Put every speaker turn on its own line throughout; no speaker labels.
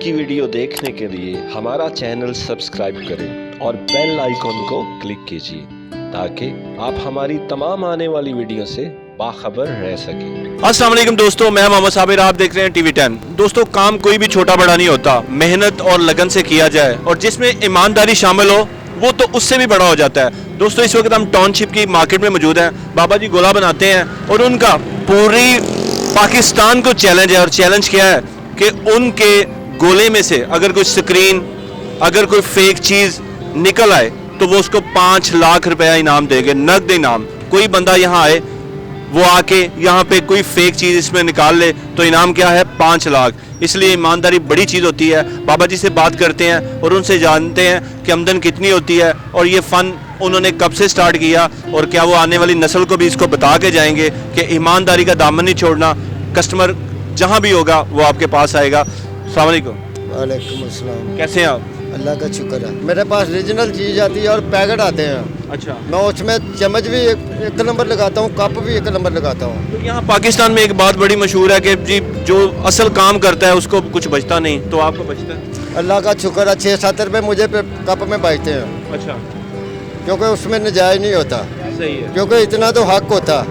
की वीडियो देखने के लिए हमारा चैनल सब्सक्राइब करें और बेल आइकॉन को क्लिक कीजिए ताकि आप हमारी तमाम आने वाली वीडियो से बाखबर रह सकें।
अस्सलाम वालेकुम दोस्तों, मैं मोहम्मद साबिर, आप देख रहे हैं टीवी 10। दोस्तों, काम कोई भी छोटा बड़ा नहीं होता, मेहनत और लगन से किया जाए और जिसमें ईमानदारी शामिल हो वो तो उससे भी बड़ा हो जाता है। दोस्तों, इस वक्त हम टाउनशिप की मार्केट में मौजूद हैं। बाबा जी गोला बनाते हैं और उनका पूरी पाकिस्तान को चैलेंज है। और चैलेंज क्या है कि उनके गोले में से अगर कोई स्क्रीन, अगर कोई फेक चीज़ निकल आए तो वो उसको 5 लाख रुपया इनाम देंगे, नकद इनाम। कोई बंदा यहाँ आए, वो आके यहाँ पे कोई फेक चीज़ इसमें निकाल ले तो इनाम क्या है, 5 लाख। इसलिए ईमानदारी बड़ी चीज़ होती है। बाबा जी से बात करते हैं और उनसे जानते हैं कि आमदन कितनी होती है और ये फ़न उन्होंने कब से स्टार्ट किया और क्या वो आने वाली नस्ल को भी इसको बता के जाएंगे कि ईमानदारी का दामन नहीं छोड़ना। कस्टमर जहाँ भी होगा वो आपके पास आएगा। अस्सलाम वालेकुम।
वालेकुम अस्सलाम।
कैसे हैं आप?
अल्लाह का शुक्र है। मेरे पास रीजनल चीज़ आती है और पैकेट आते हैं।
अच्छा,
मैं उसमें चम्मच भी एक नंबर लगाता हूँ, कप भी एक नंबर लगाता हूँ।
तो यहाँ पाकिस्तान में एक बात बड़ी मशहूर है कि जी जो असल काम करता है उसको कुछ बचता नहीं, तो आपको बचता है?
अल्लाह का शुक्र है, 6-7 रुपये मुझे कप में बचते हैं।
अच्छा,
क्योंकि उसमें नजायज़ नहीं होता,
सही है।
क्योंकि इतना तो हक होता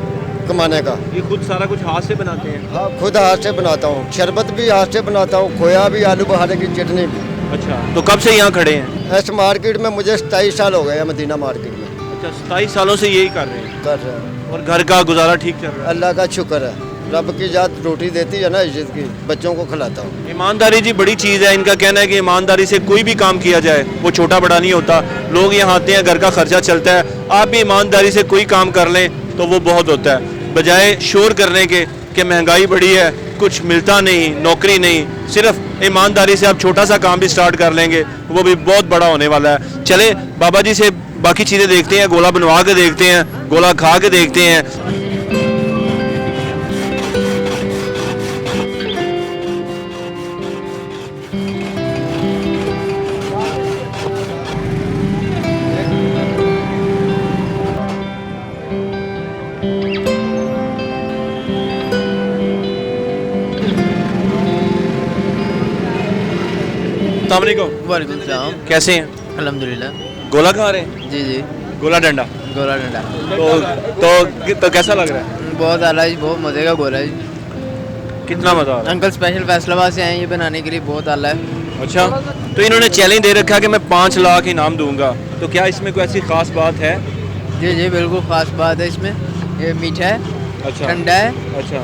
कमाने का।
ये खुद सारा कुछ हाथ से बनाते हैं?
हाँ, खुद हाथ से बनाता हूँ, शरबत भी हाथ से बनाता हूँ, खोया भी, आलू बुखारे की चटनी भी।
अच्छा, तो कब से यहाँ खड़े हैं?
इस मार्केट में मुझे 27 साल हो गए हैं, मदीना मार्केट में
अच्छा, 27 सालों से यही कर रहे हैं
कर रहे हैं।
और घर का गुजारा ठीक चल रहा है?
अल्लाह का शुक्र है, रब की जात रोटी देती है ना, इज्जत की, बच्चों को खिलाता हूँ।
ईमानदारी जी बड़ी चीज़ है। इनका कहना है कि ईमानदारी से कोई भी काम किया जाए वो छोटा बड़ा नहीं होता। लोग यहाँ आते हैं, घर का खर्चा चलता है। आप भी ईमानदारी से कोई काम कर लें तो वो बहुत होता है, बजाय शोर करने के कि महंगाई बढ़ी है, कुछ मिलता नहीं, नौकरी नहीं। सिर्फ ईमानदारी से आप छोटा सा काम भी स्टार्ट कर लेंगे वो भी बहुत बड़ा होने वाला है। चले बाबा जी से बाकी चीज़ें देखते हैं, गोला बनवा के देखते हैं, गोला खा के देखते हैं। अस्सलाम वालेकुम।
वालेकुम सलाम।
कैसे हैं?
अल्हम्दुलिल्लाह।
गोला खा रहे हैं?
जी जी,
गोला डंडा।
गोला डंडा
तो कैसा लग रहा है?
बहुत आला जी, बहुत मज़े का गोला जी।
कितना मजा आ रहा
अंकल स्पेशल फैसलाबाद से आए हैं ये बनाने के लिए, बहुत आला है।
है? अच्छा, तो इन्होंने चैलेंज दे रखा कि मैं 5 लाख इनाम दूंगा, तो क्या इसमें कोई ऐसी खास बात है?
जी जी, बिल्कुल ख़ास बात है इसमें। ये मीठा है,
अच्छा,
ठंडा है
अच्छा,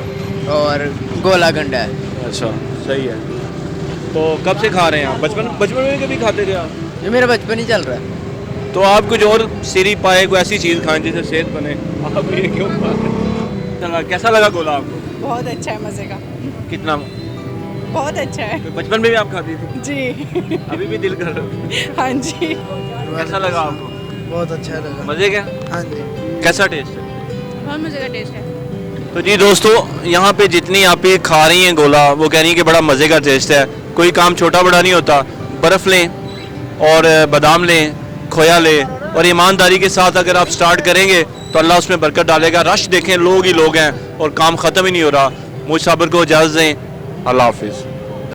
और गोला गंडा है।
अच्छा, सही है। तो कब से खा रहे हैं आप? बचपन में भी कभी खाते थे आप?
ये मेरा बचपन ही चल रहा है।
तो आप कुछ और सीरी पाए, कोई ऐसी चीज़ खाएं जिससे सेहत बने, आप ये क्यों खा रहे हैं? चला, कैसा लगा गोला आपको?
बहुत अच्छा है, मज़े का।
कितना?
बहुत अच्छा है
तो बचपन में भी आप खाती थी?
जी।
अभी भी दिल कर रहा है?
हाँ जी,
कैसा लगा आपको?
बहुत अच्छा लगा।
मज़े का?
हाँ जी।
कैसा टेस्ट है?
बहुत मज़े का टेस्ट है।
तो जी दोस्तों, यहाँ पे जितनी आप ये खा रही हैं गोला, वो कह रही हैं कि बड़ा मज़े का टेस्ट है। कोई काम छोटा बड़ा नहीं होता। बर्फ़ लें और बादाम लें, खोया लें और ईमानदारी के साथ अगर आप स्टार्ट करेंगे तो अल्लाह उसमें बरकत डालेगा। रश देखें, लोग ही लोग हैं और काम ख़त्म ही नहीं हो रहा। मुझ साबिर को इजाज़त दें। अल्लाह हाफिज़।